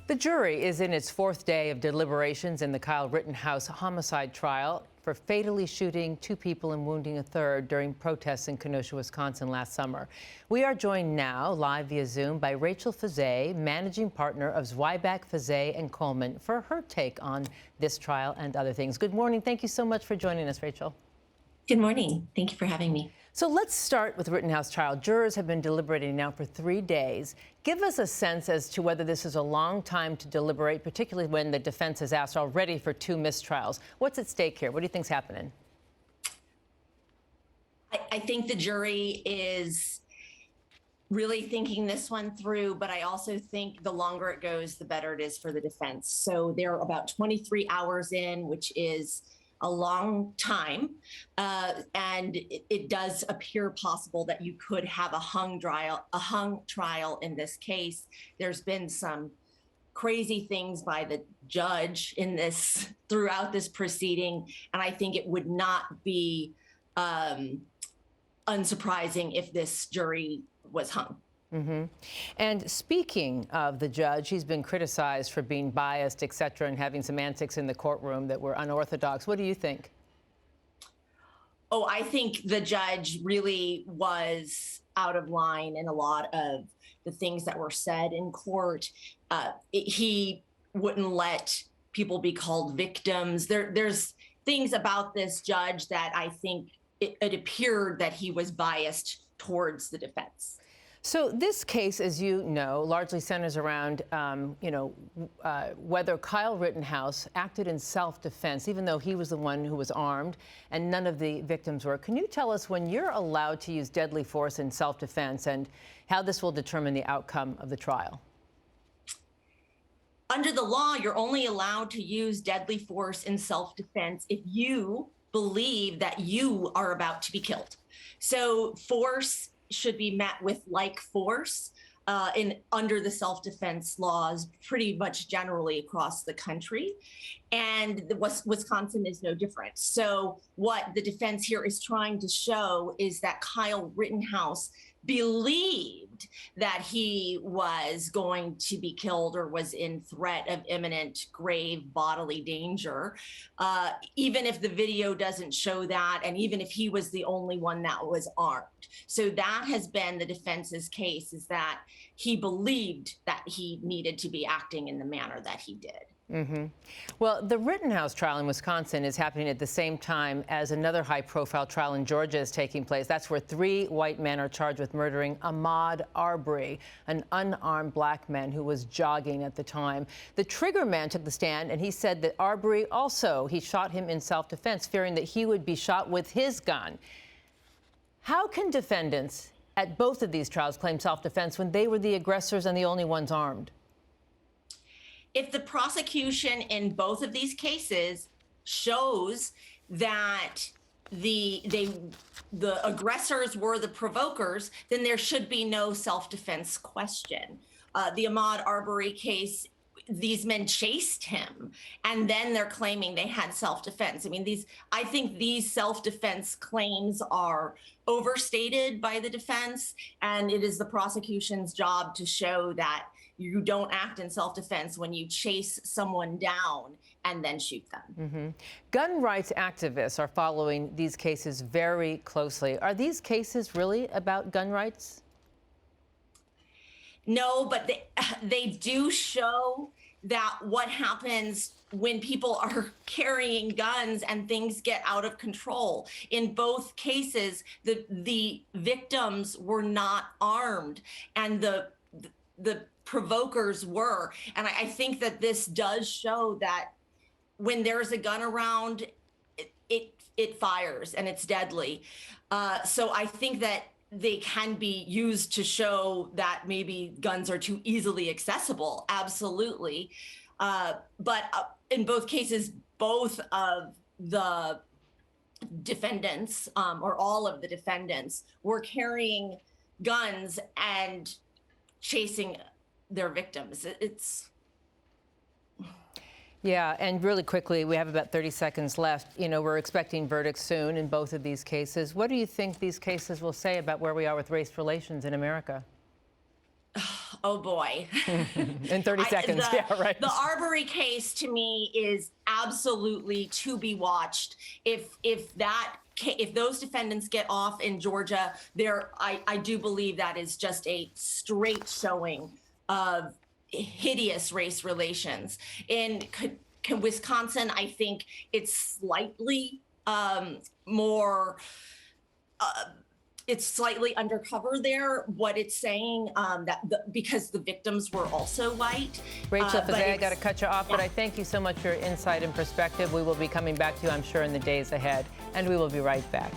The jury is in its fourth day of deliberations in the Kyle Rittenhouse homicide trial for fatally shooting two people and wounding a third during protests in Kenosha, Wisconsin last summer. We are joined now live via Zoom by Rachel Fiset, managing partner of Zweiback, Fiset and Coleman, for her take on this trial and other things. Good morning. Thank you so much for joining us, Rachel. Good morning. Thank you for having me. So let's start with the Rittenhouse trial. Jurors have been deliberating now for 3 days. Give us a sense as to whether this is a long time to deliberate, particularly when the defense has asked already for 2 mistrials. What's at stake here? What do you think's happening? I think the jury is really thinking this one through, but I also think the longer it goes, the better it is for the defense. So they're about 23 hours in, which is a long time, and it does appear possible that you could have a hung trial in this case. There's been some crazy things by the judge in this throughout this proceeding, and I think it would not be unsurprising if this jury was hung. Mm-hmm. And speaking of the judge, he's been criticized for being biased, et cetera, and having some antics in the courtroom that were unorthodox. What do you think? Oh, I think the judge really was out of line in a lot of the things that were said in court. He wouldn't let people be called victims. There's things about this judge that I think it appeared that he was biased towards the defense. So this case, as you know, largely centers around, whether Kyle Rittenhouse acted in self-defense, even though he was the one who was armed and none of the victims were. Can you tell us when you're allowed to use deadly force in self-defense and how this will determine the outcome of the trial? Under the law, you're only allowed to use deadly force in self-defense if you believe that you are about to be killed. So force should be met with like force under the self-defense laws pretty much generally across the country. And Wisconsin is no different. So what the defense here is trying to show is that Kyle Rittenhouse believed that he was going to be killed or was in threat of imminent grave bodily danger, even if the video doesn't show that, and even if he was the only one that was armed. So that has been the defense's case, is that he believed that he needed to be acting in the manner that he did. Mm-hmm. Well, the Rittenhouse trial in Wisconsin is happening at the same time as another high-profile trial in Georgia is taking place. That's where 3 white men are charged with murdering Ahmaud Arbery, an unarmed black man who was jogging at the time. The trigger man took the stand, and he said that Arbery also, he shot him in self-defense, fearing that he would be shot with his gun. How can defendants at both of these trials claim self-defense when they were the aggressors and the only ones armed? If the prosecution in both of these cases shows that the aggressors were the provokers, then there should be no self-defense question. The Ahmaud Arbery case, these men chased him, and then they're claiming they had self-defense. I mean, I think these self-defense claims are overstated by the defense, and it is the prosecution's job to show that you don't act in self-defense when you chase someone down and then shoot them. Mm-hmm. Gun rights activists are following these cases very closely. Are these cases really about gun rights? No, but they do show that what happens when people are carrying guns and things get out of control. In both cases, the victims were not armed, and the provokers were. And I think that this does show that when there's a gun around, it fires and it's deadly. So I think that they can be used to show that maybe guns are too easily accessible. Absolutely. But in both cases, both of the defendants, or all of the defendants, were carrying guns and chasing their victims. Yeah, and really quickly, we have about 30 seconds left. You know, we're expecting verdicts soon in both of these cases. What do you think these cases will say about where we are with race relations in America? Oh boy. In 30 seconds, yeah, right. The Arbery case to me is absolutely to be watched. If those defendants get off in Georgia, I do believe that is just a straight showing of hideous race relations. In Wisconsin, I think it's slightly more. It's slightly undercover there. What it's saying because the victims were also white. Rachel Fiset, I got to cut you off, but I thank you so much for your insight and perspective. We will be coming back to you, I'm sure, in the days ahead, and we will be right back.